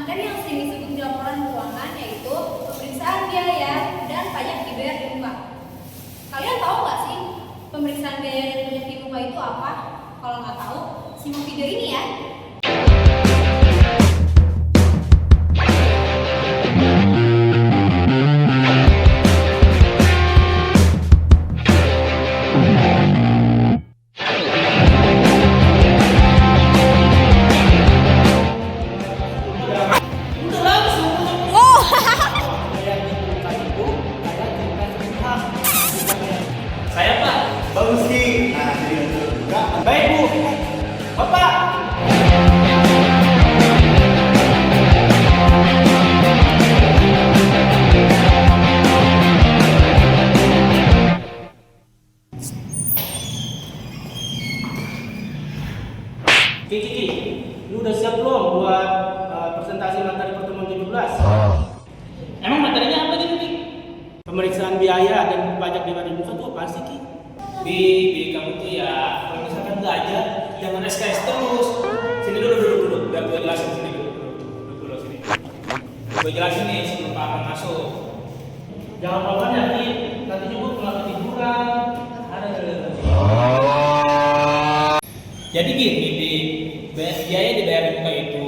materi yang sering disebut di laporan keuangan yaitu pemeriksaan biaya dan pajak dibayar di muka. Kalian tahu nggak sih pemeriksaan biaya dan pajak di muka itu apa? Kalau nggak tahu, simak video ini ya. Saya Pak. Bagus Ki. Nah, jadi untuk juga. Baik Bu. Bapak. Kiki, lu udah siap belum buat presentasi materi pertemuan 17? Emang materinya apa gitu, Ki? Pemeriksaan biaya dan pajak dibayar di muka tuh apa sih, Ki? Bi, kamu tuh ya, kalau misalkan belajar, jangan SKS terus. Sini dulu, biar gue jelasin sini dulu sini. Gue jelasin nih sebelum Pak Ahmad masuk. Jangan pelan ya, Ki. Nanti juga pulang ketiduran. Ada. Jadi gini, Bi, biaya dibayar di muka itu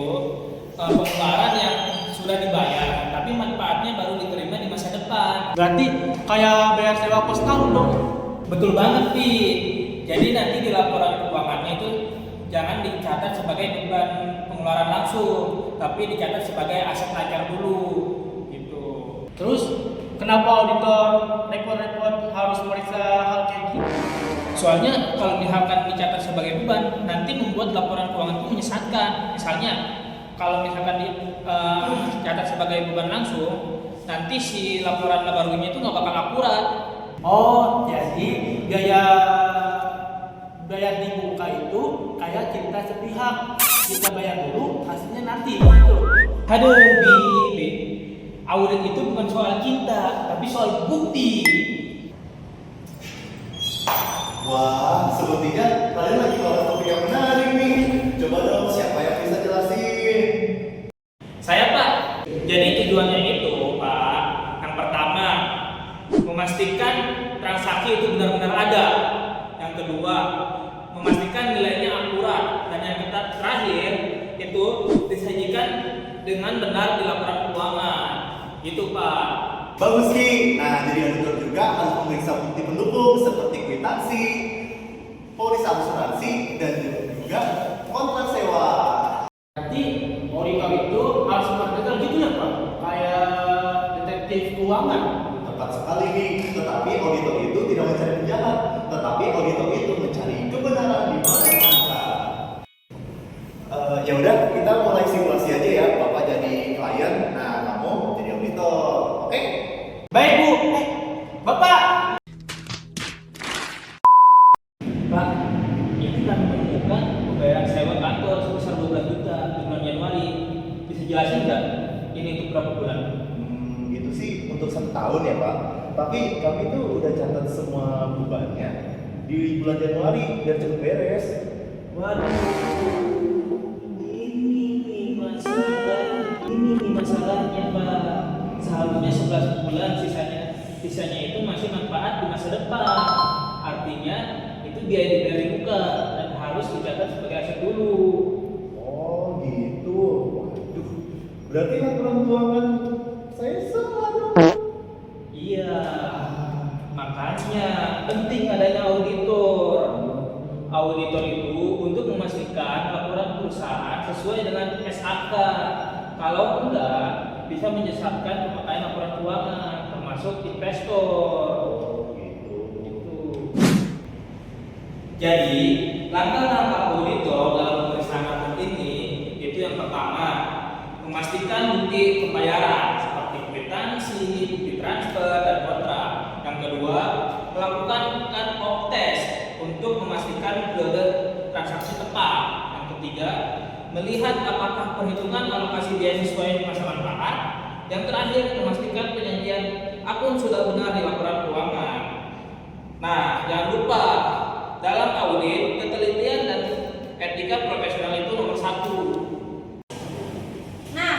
pengeluaran yang sudah dibayar, tapi manfaatnya baru diterima di masa depan. Berarti kayak bayar sewa kos tahun dong? Betul banget, Pi. Jadi nanti di laporan keuangannya itu jangan dicatat sebagai beban pengeluaran langsung, tapi dicatat sebagai aset lancar dulu, gitu. Terus kenapa auditor repot-repot harus meriksa hal kayak gitu? Soalnya kalau misalkan dicatat sebagai beban, nanti membuat laporan keuangan itu menyesatkan. Misalnya kalau misalkan dicatat sebagai beban langsung, nanti si laporan laba ruginya itu nggak bakal akurat. Oh, jadi biaya di muka itu kayak cinta sepihak. Kita bayar dulu, hasilnya nanti gitu. Aduh, Bi. Audit itu bukan soal cinta, tapi soal bukti. Wah, sepertinya kalian lagi bahas topik yang menarik nih. Coba dong, siapa yang bisa jelasin? Saya Pak. Jadi tujuannya itu Pak, yang pertama memastikan transaksi itu benar-benar ada. Yang kedua, memastikan nilainya akurat. Dan yang terakhir itu disajikan dengan benar di laporan keuangan. Gitu Pak. Bagus Ki. Nah, jadi auditor juga harus memeriksa bukti pendukung seperti kwitansi, polis asuransi, dan juga kontrak sewa. Berarti auditor itu harus memperhatikan gitu ya Pak? Kayak detektif keuangan. Tepat sekali Ki. Tetapi auditor itu tidak mencari penjahat, tetapi auditor itu mencari kebenaran di balik angka. Ya udah, kita mulai simulasi aja ya. Bapak jadi klien, nah kamu jadi auditor. Oke? Baik Bu. Bapak. Pak, ini kan menemukan pembayaran sewa kantor sebesar 12 juta di bulan Januari. Bisa jelasin nggak? Ini untuk berapa bulan? Itu sih untuk 1 tahun ya Pak. Tapi kami tuh udah catat semua bebannya di bulan Januari biar cepet beres. Waduh, ini masalahnya Pak. Seharusnya 11 bulan sisanya itu masih manfaat di masa depan. Artinya itu biaya dibayar di muka dan harus dicatat sebagai aset dulu. Oh gitu. Waduh. Berarti laporan keuangan saya salah dong. Iya, makanya penting adanya auditor. Auditor itu untuk memastikan laporan perusahaan sesuai dengan SAK. Kalau enggak, bisa menyesatkan pemakaian laporan keuangan, termasuk investor. Gitu. Jadi, langkah-langkah auditor dalam pemeriksaan audit ini itu yang pertama, memastikan bukti pembayaran seperti kwitansi, bukti transfer, dan kontrak. Yang kedua, melakukan cut-off test untuk memastikan periode transaksi tepat. Yang ketiga, melihat apakah perhitungan alokasi biaya sesuai masa manfaat. Yang terakhir, memastikan penyajian akun sudah benar di laporan keuangan. Nah, jangan lupa dalam audit, ketelitian dan etika profesional itu nomor 1. Nah,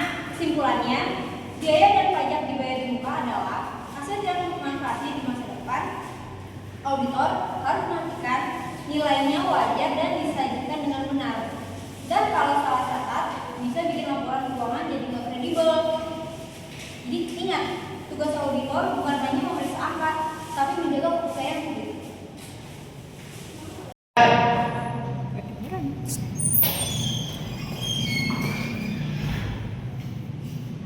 Nilainya wajar dan disajikan dengan benar. Dan kalau salah catat, bisa bikin laporan keuangan jadi nggak kredibel. Jadi ingat, tugas auditor bukan hanya memeriksa angka, tapi menjaga kepercayaan publik.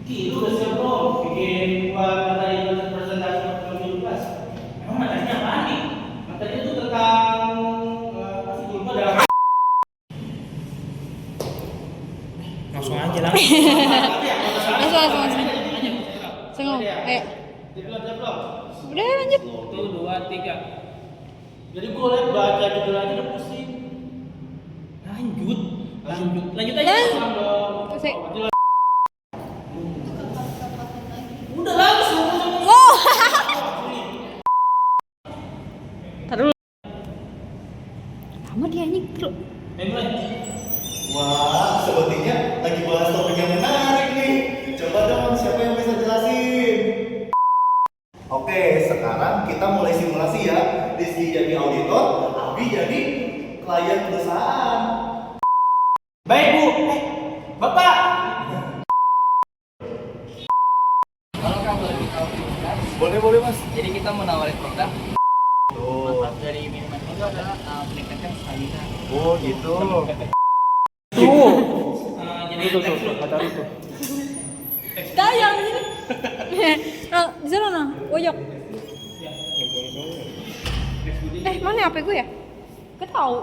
Itu udah siap belum? Bikin buat materi presentasi kelas. Emang materinya apa nih? Materinya itu tentang kasih kulpa dalam. Langsung aja lah. Langsung. Sengong. Ayo. Diplom. Udah lanjut. 1, 2, 3. Jadi gue liat baca judul aja udah pusing. Lanjut aja. Sek. Udah langsung. Oh. Tar dulu. Lama dia anjing dulu. Mulai. Wah, sepertinya lagi bahas topik yang menarik nih. Coba dong, siapa yang bisa jelasin? Oke, sekarang kita mulai simulasi ya. Rizky jadi auditor, Abi jadi klien perusahaan. Baik Bu. Bapak. Kalau kamu lebih tahu produk, Boleh mas. jadi kita mau nawarin produk. Tuh. Manfaat dari minuman itu adalah meningkatkan stamina. Oh gitu. Jadi itu kata itu. Dayang di sini. Nah, di sana nah, pojok. Mana HP gue ya? Gak tahu.